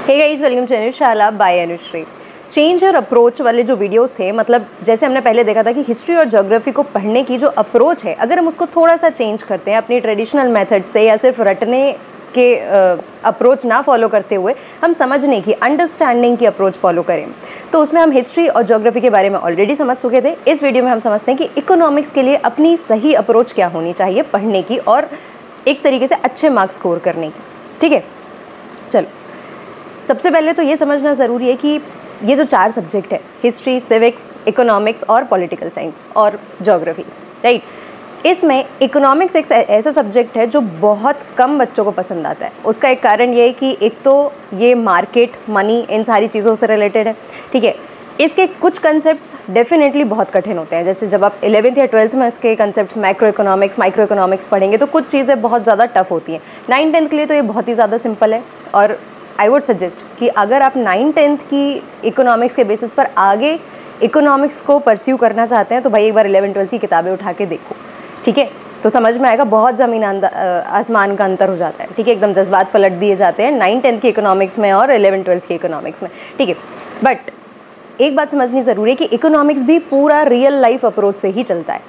Hey guys, welcome to Anushala by Anushree. Change और approach वाले जो वीडियोस थे, मतलब जैसे हमने पहले देखा था कि हिस्ट्री और ज्योग्राफी को पढ़ने की जो अप्रोच है, अगर हम उसको थोड़ा सा चेंज करते हैं अपनी ट्रेडिशनल मेथड से या सिर्फ रटने के अप्रोच ना फॉलो करते हुए हम समझने की, अंडरस्टैंडिंग की अप्रोच फॉलो करें, तो उसमें हम हिस्ट्री और ज्योग्राफी के बारे में ऑलरेडी समझ चुके थे। इस वीडियो में हम समझते हैं कि इकोनॉमिक्स के लिए अपनी सही अप्रोच क्या होनी चाहिए पढ़ने की और एक तरीके से अच्छे मार्क्स स्कोर करने की। ठीक है, चलो सबसे पहले तो ये समझना ज़रूरी है कि ये जो 4 सब्जेक्ट है, हिस्ट्री, सिविक्स, इकोनॉमिक्स और पॉलिटिकल साइंस और ज्योग्राफी, राइट, इसमें इकोनॉमिक्स एक ऐसा सब्जेक्ट है जो बहुत कम बच्चों को पसंद आता है। उसका एक कारण ये है कि एक तो ये मार्केट, मनी, इन सारी चीज़ों से रिलेटेड है। ठीक है, इसके कुछ कंसेप्ट्स डेफिनेटली बहुत कठिन होते हैं। जैसे जब आप 11th या 12th में इसके कंसेप्ट्स माइक्रो इकोनॉमिक्स पढ़ेंगे तो कुछ चीज़ें बहुत ज़्यादा टफ होती हैं। 9th-10th के लिए तो ये बहुत ही ज़्यादा सिंपल है और आई वुड सजेस्ट कि अगर आप 9th-10th की इकोनॉमिक्स के बेसिस पर आगे इकोनॉमिक्स को परस्यू करना चाहते हैं तो भाई एक बार 11th-12th की किताबें उठा के देखो। ठीक है, तो समझ में आएगा, बहुत ज़मीन आसमान का अंतर हो जाता है। ठीक है, एकदम जज्बात पलट दिए जाते हैं 9th-10th की इकोनॉमिक्स में और 11th-12th की इकोनॉमिक्स में। ठीक है, बट एक बात समझनी ज़रूरी है कि इकोनॉमिक्स भी पूरा रियल लाइफ अप्रोच से ही चलता है।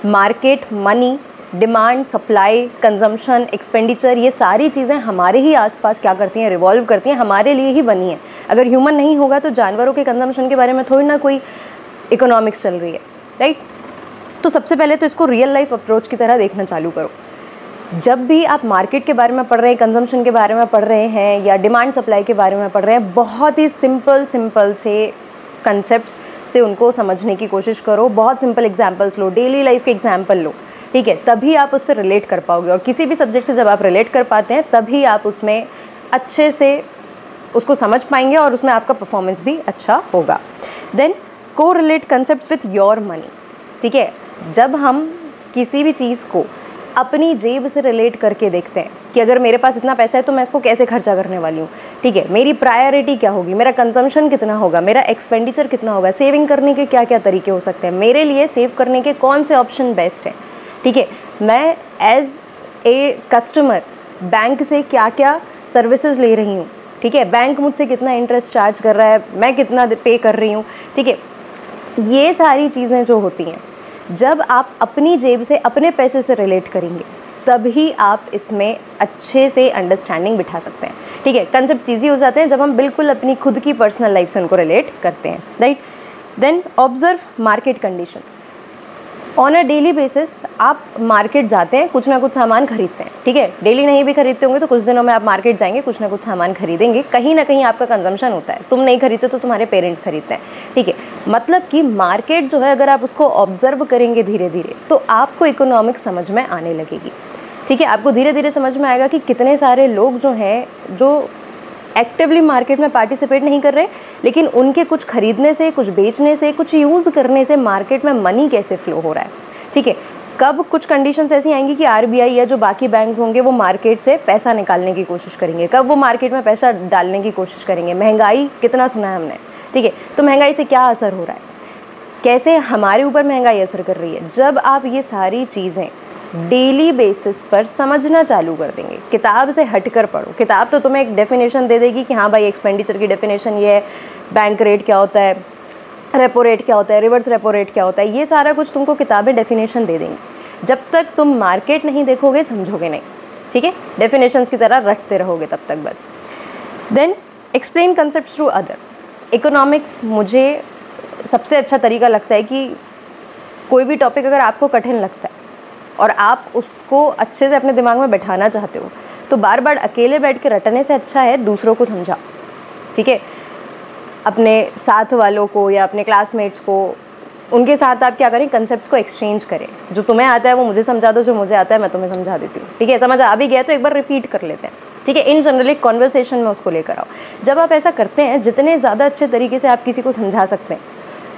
Market, money, demand, supply, consumption, expenditure, ये सारी चीज़ें हमारे ही आसपास क्या करती हैं, रिवॉल्व करती हैं, हमारे लिए ही बनी हैं। अगर ह्यूमन नहीं होगा तो जानवरों के कंजम्पशन के बारे में थोड़ी ना कोई इकोनॉमिक्स चल रही है, राइट। तो सबसे पहले तो इसको रियल लाइफ अप्रोच की तरह देखना चालू करो। जब भी आप मार्केट के बारे में पढ़ रहे हैं, कंजम्पशन के बारे में पढ़ रहे हैं या डिमांड सप्लाई के बारे में पढ़ रहे हैं, बहुत ही सिंपल से कंसेप्ट्स से उनको समझने की कोशिश करो। बहुत सिंपल एग्जांपल्स लो, डेली लाइफ के एग्जांपल लो। ठीक है, तभी आप उससे रिलेट कर पाओगे और किसी भी सब्जेक्ट से जब आप रिलेट कर पाते हैं तभी आप उसमें अच्छे से उसको समझ पाएंगे और उसमें आपका परफॉर्मेंस भी अच्छा होगा। देन को relate concepts with your money. ठीक है, जब हम किसी भी चीज़ को अपनी जेब से रिलेट करके देखते हैं कि अगर मेरे पास इतना पैसा है तो मैं इसको कैसे खर्चा करने वाली हूँ। ठीक है, मेरी प्रायोरिटी क्या होगी, मेरा कंजम्पशन कितना होगा, मेरा एक्सपेंडिचर कितना होगा, सेविंग करने के क्या क्या तरीके हो सकते हैं, मेरे लिए सेव करने के कौन से ऑप्शन बेस्ट हैं। ठीक है, मैं एज ए कस्टमर बैंक से क्या क्या सर्विसेज ले रही हूँ। ठीक है, बैंक मुझसे कितना इंटरेस्ट चार्ज कर रहा है, मैं कितना पे कर रही हूँ। ठीक है, ये सारी चीज़ें जो होती हैं, जब आप अपनी जेब से, अपने पैसे से रिलेट करेंगे तभी आप इसमें अच्छे से अंडरस्टैंडिंग बिठा सकते हैं। ठीक है, कंसेप्ट ईजी हो जाते हैं जब हम बिल्कुल अपनी खुद की पर्सनल लाइफ से उनको रिलेट करते हैं, right. Then observe market conditions. On a daily basis आप मार्केट जाते हैं, कुछ ना कुछ सामान खरीदते हैं। ठीक है, डेली नहीं भी खरीदते होंगे तो कुछ दिनों में आप मार्केट जाएंगे, कुछ ना कुछ सामान खरीदेंगे। कहीं ना कहीं आपका कंजम्पशन होता है, तुम नहीं खरीदते तो तुम्हारे पेरेंट्स खरीदते हैं। ठीक है, मतलब कि मार्केट जो है, अगर आप उसको ऑब्जर्व करेंगे धीरे धीरे तो आपको इकोनॉमिक्स समझ में आने लगेगी। ठीक है, आपको धीरे धीरे समझ में आएगा कि कितने सारे लोग जो हैं जो एक्टिवली मार्केट में पार्टिसिपेट नहीं कर रहे, लेकिन उनके कुछ खरीदने से, कुछ बेचने से, कुछ यूज़ करने से मार्केट में मनी कैसे फ्लो हो रहा है। ठीक है, कब कुछ कंडीशंस ऐसी आएंगी कि आरबीआई या जो बाकी बैंक्स होंगे वो मार्केट से पैसा निकालने की कोशिश करेंगे, कब वो मार्केट में पैसा डालने की कोशिश करेंगे। महंगाई कितना सुना है हमने। ठीक है, तो महंगाई से क्या असर हो रहा है, कैसे हमारे ऊपर महंगाई असर कर रही है। जब आप ये सारी चीज़ें डेली बेसिस पर समझना चालू कर देंगे, किताब से हटकर पढ़ो। किताब तो तुम्हें एक डेफिनेशन दे देगी कि हाँ भाई, एक्सपेंडिचर की डेफिनेशन ये है, बैंक रेट क्या होता है, रेपो रेट क्या होता है, रिवर्स रेपो रेट क्या होता है, ये सारा कुछ तुमको किताबें डेफिनेशन दे देंगी। जब तक तुम मार्केट नहीं देखोगे समझोगे नहीं। ठीक है, डेफिनेशंस की तरह रटते रहोगे तब तक बस। Then explain concept through other. Economics मुझे सबसे अच्छा तरीका लगता है कि कोई भी टॉपिक अगर आपको कठिन लगता है और आप उसको अच्छे से अपने दिमाग में बैठाना चाहते हो तो बार बार अकेले बैठ के रटने से अच्छा है दूसरों को समझाओ। ठीक है, अपने साथ वालों को या अपने क्लासमेट्स को, उनके साथ आप क्या करें, कंसेप्ट्स को एक्सचेंज करें। जो तुम्हें आता है वो मुझे समझा दो, जो मुझे आता है मैं तुम्हें समझा देती हूँ। ठीक है, समझ आ भी गया तो एक बार रिपीट कर लेते हैं। ठीक है, इन जनरल एक कॉन्वर्सेशन में उसको लेकर आओ। जब आप ऐसा करते हैं, जितने ज़्यादा अच्छे तरीके से आप किसी को समझा सकते हैं,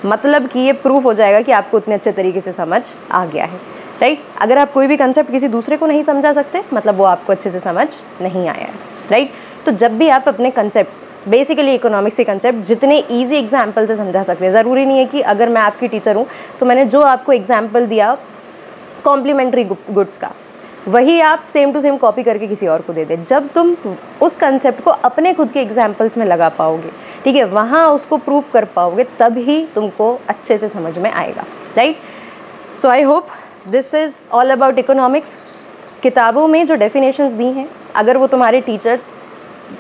मतलब कि ये प्रूफ हो जाएगा कि आपको उतने अच्छे तरीके से समझ आ गया है, राइट। अगर आप कोई भी कंसेप्ट किसी दूसरे को नहीं समझा सकते, मतलब वो आपको अच्छे से समझ नहीं आया है, राइट। तो जब भी आप अपने कंसेप्ट्स, बेसिकली इकोनॉमिक्स के कंसेप्ट जितने इजी एग्जाम्पल से समझा सकते हैं, ज़रूरी नहीं है कि अगर मैं आपकी टीचर हूँ तो मैंने जो आपको एग्जाम्पल दिया कॉम्प्लीमेंट्री गुड्स का, वही आप सेम टू सेम कॉपी करके किसी और को दे दें। जब तुम उस कंसेप्ट को अपने खुद के एग्जाम्पल्स में लगा पाओगे, ठीक है, वहाँ उसको प्रूव कर पाओगे, तभी तुमको अच्छे से समझ में आएगा, right. So I hope this is all about economics. किताबों में जो डेफिनेशंस दी हैं, अगर वो तुम्हारे टीचर्स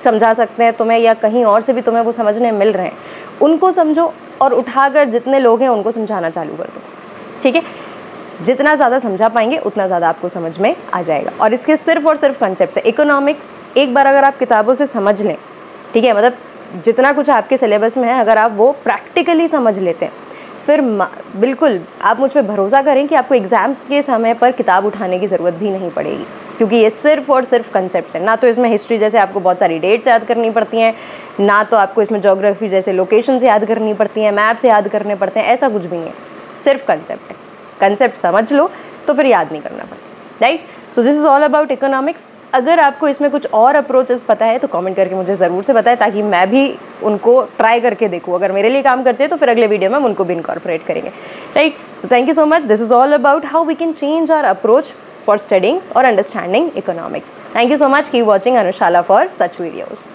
समझा सकते हैं तुम्हें या कहीं और से भी तुम्हें वो समझने मिल रहे हैं, उनको समझो और उठाकर जितने लोग हैं उनको समझाना चालू कर दो, ठीक है। जितना ज़्यादा समझा पाएंगे उतना ज़्यादा आपको समझ में आ जाएगा। और इसके सिर्फ और सिर्फ कंसेप्ट है। इकोनॉमिक्स एक बार अगर आप किताबों से समझ लें, ठीक है, मतलब जितना कुछ आपके सिलेबस में है अगर आप वो प्रैक्टिकली समझ लेते हैं, फिर बिल्कुल आप मुझ पर भरोसा करें कि आपको एग्ज़ाम्स के समय पर किताब उठाने की ज़रूरत भी नहीं पड़ेगी, क्योंकि ये सिर्फ और सिर्फ कंसेप्ट है। ना तो इसमें हिस्ट्री जैसे आपको बहुत सारी डेट्स याद करनी पड़ती हैं, ना तो आपको इसमें ज्योग्राफी जैसे लोकेशंस याद करनी पड़ती हैं, मैप्स याद करने पड़ते हैं, ऐसा कुछ भी नहीं है, सिर्फ कंसेप्ट है। कंसेप्ट समझ लो तो फिर याद नहीं करना पड़ता, right. So this is all about economics. अगर आपको इसमें कुछ और अप्रोचेस पता है तो कमेंट करके मुझे ज़रूर से बताएं, ताकि मैं भी उनको ट्राई करके देखूँ। अगर मेरे लिए काम करते हैं तो फिर अगले वीडियो में हम उनको भी इनकॉर्पोरेट करेंगे, right. So thank you so much. This is all about how we can change our approach for studying or understanding economics. Thank you so much. Keep watching Anushala for such videos.